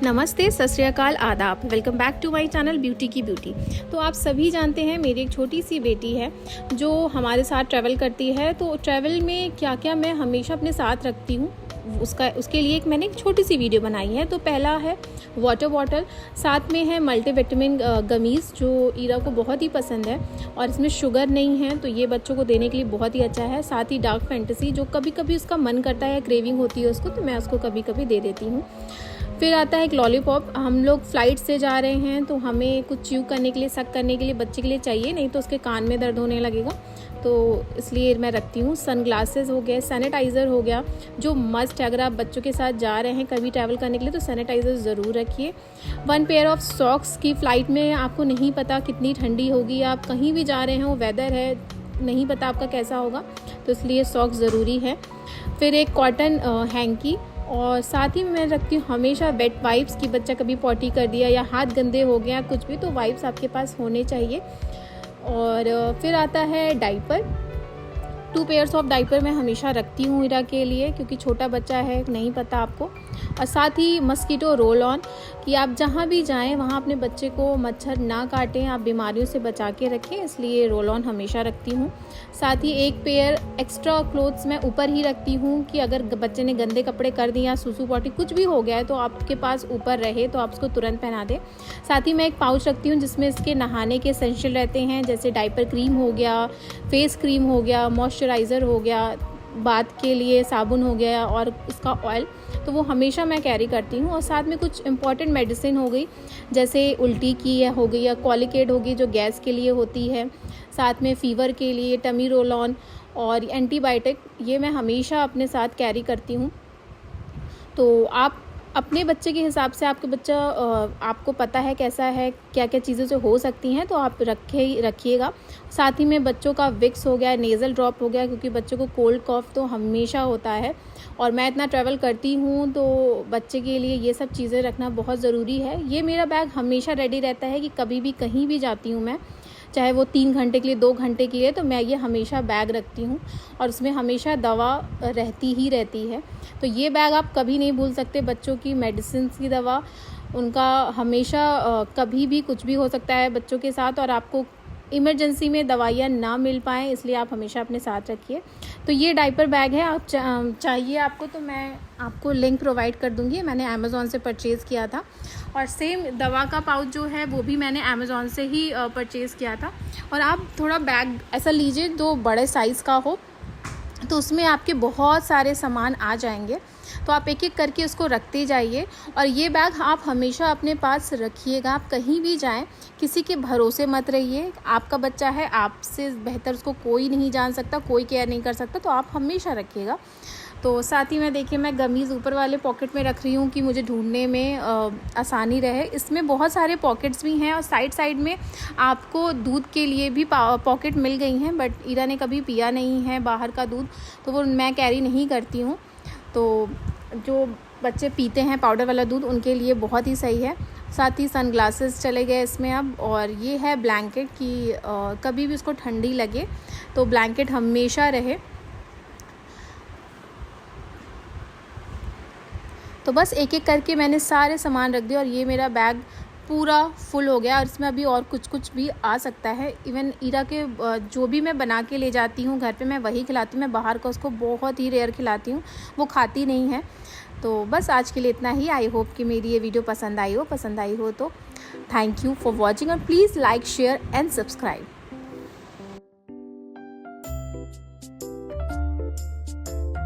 नमस्ते, सत श्री अकाल, आदाब। Welcome back to my channel beauty की ब्यूटी। तो आप सभी जानते हैं मेरी एक छोटी सी बेटी है जो हमारे साथ ट्रैवल करती है। तो ट्रैवल में क्या क्या मैं हमेशा अपने साथ रखती हूँ उसके लिए मैंने एक छोटी सी वीडियो बनाई है। तो पहला है वाटर बॉटल, साथ में है मल्टीविटामिन गमीज़ जो ईरा को बहुत ही पसंद है और इसमें शुगर नहीं है, तो ये बच्चों को देने के लिए बहुत ही अच्छा है। साथ ही डार्क फैंटेसी जो कभी कभी उसका मन करता है, क्रेविंग होती है उसको, तो मैं उसको कभी कभी दे देती हूँ। फिर आता है एक लॉलीपॉप। हम लोग फ़्लाइट से जा रहे हैं तो हमें कुछ च्यू करने के लिए, सक करने के लिए बच्चे के लिए चाहिए, नहीं तो उसके कान में दर्द होने लगेगा, तो इसलिए मैं रखती हूँ। सनग्लासेस हो गए, सैनिटाइज़र हो गया, जो मस्ट है अगर आप बच्चों के साथ जा रहे हैं कभी ट्रैवल करने के लिए तो सैनिटाइज़र ज़रूर रखिए। 1 पेयर ऑफ सॉक्स की फ़्लाइट में आपको नहीं पता कितनी ठंडी होगी, आप कहीं भी जा रहे हैं, वो वेदर है, नहीं पता आपका कैसा होगा, तो इसलिए सॉक्स ज़रूरी है। फिर एक कॉटन हैंकी, और साथ ही मैं रखती हूँ हमेशा वेट वाइप्स कि बच्चा कभी पॉटी कर दिया या हाथ गंदे हो गया कुछ भी, तो वाइप्स आपके पास होने चाहिए। और फिर आता है डाइपर। 2 पेयर्स ऑफ डाइपर मैं हमेशा रखती हूँ ईरा के लिए, क्योंकि छोटा बच्चा है, नहीं पता आपको। और साथ ही मस्कीटो रोल ऑन कि आप जहाँ भी जाएं वहाँ अपने बच्चे को मच्छर ना काटें, आप बीमारियों से बचा के रखें, इसलिए रोल ऑन हमेशा रखती हूँ। साथ ही एक पेयर एक्स्ट्रा क्लोथ्स मैं ऊपर ही रखती हूँ कि अगर बच्चे ने गंदे कपड़े कर दिए या सुसु पॉटी कुछ भी हो गया है तो आपके पास ऊपर रहे तो आप उसको तुरंत पहना दें। साथ ही मैं एक पाउच रखती हूँ जिसमें इसके नहाने के एसेंशियल रहते हैं, जैसे डाइपर क्रीम हो गया, फेस क्रीम हो गया, मॉइस्चराइज़र हो गया, बाथ के लिए साबुन हो गया और इसका ऑयल, तो वो हमेशा मैं कैरी करती हूँ। और साथ में कुछ इंपॉर्टेंट मेडिसिन हो गई, जैसे उल्टी की हो गई या कॉलिकेट हो गई जो गैस के लिए होती है, साथ में फ़ीवर के लिए टमी रोल ऑन और एंटीबायोटिक, ये मैं हमेशा अपने साथ कैरी करती हूँ। तो आप अपने बच्चे के हिसाब से, आपके बच्चा आपको पता है कैसा है, क्या क्या चीज़ें जो हो सकती हैं, तो आप रखिएगा। साथ ही में बच्चों का विक्स हो गया, नेज़ल ड्रॉप हो गया, क्योंकि बच्चों को कोल्ड कॉफ तो हमेशा होता है और मैं इतना ट्रैवल करती हूँ तो बच्चे के लिए ये सब चीज़ें रखना बहुत ज़रूरी है। ये मेरा बैग हमेशा रेडी रहता है कि कभी भी कहीं भी जाती हूँ मैं, चाहे वो 3 घंटे के लिए, 2 घंटे के लिए, तो मैं ये हमेशा बैग रखती हूँ और उसमें हमेशा दवा रहती है। तो ये बैग आप कभी नहीं भूल सकते। बच्चों की मेडिसिन की दवा, उनका हमेशा कभी भी कुछ भी हो सकता है बच्चों के साथ और आपको इमरजेंसी में दवाइयाँ ना मिल पाएँ, इसलिए आप हमेशा अपने साथ रखिए। तो ये डाइपर बैग है, आप चाहिए आपको तो मैं आपको लिंक प्रोवाइड कर दूँगी, मैंने अमेज़ॉन से परचेज़ किया था। और सेम दवा का पाउच जो है वो भी मैंने अमेज़ॉन से ही परचेज़ किया था। और आप थोड़ा बैग ऐसा लीजिए जो बड़े साइज़ का हो, तो उसमें आपके बहुत सारे सामान आ जाएंगे, तो आप एक एक करके उसको रखते जाइए। और ये बैग आप हमेशा अपने पास रखिएगा, आप कहीं भी जाएं किसी के भरोसे मत रहिए। आपका बच्चा है, आपसे बेहतर उसको कोई नहीं जान सकता, कोई केयर नहीं कर सकता, तो आप हमेशा रखिएगा। तो साथ ही में देखिए मैं गमीज़ ऊपर वाले पॉकेट में रख रही हूँ कि मुझे ढूंढने में आसानी रहे। इसमें बहुत सारे पॉकेट्स भी हैं और साइड में आपको दूध के लिए भी पॉकेट मिल गई हैं, बट ईरा ने कभी पिया नहीं है बाहर का दूध, तो वो मैं कैरी नहीं करती हूँ। तो जो बच्चे पीते हैं पाउडर वाला दूध, उनके लिए बहुत ही सही है। साथ ही सनग्लासेस चले गए इसमें अब। और ये है ब्लैंकेट कि कभी भी उसको ठंडी लगे तो ब्लैंकेट हमेशा रहे। तो बस एक एक करके मैंने सारे सामान रख दिया और ये मेरा बैग पूरा फुल हो गया। और इसमें अभी और कुछ भी आ सकता है। इवन ईरा के जो भी मैं बना के ले जाती हूँ घर पे, मैं वही खिलाती हूँ, मैं बाहर का उसको बहुत ही रेयर खिलाती हूँ, वो खाती नहीं है। तो बस आज के लिए इतना ही। आई होप कि मेरी ये वीडियो पसंद आई हो तो थैंक यू फॉर वॉचिंग और please like, share and subscribe.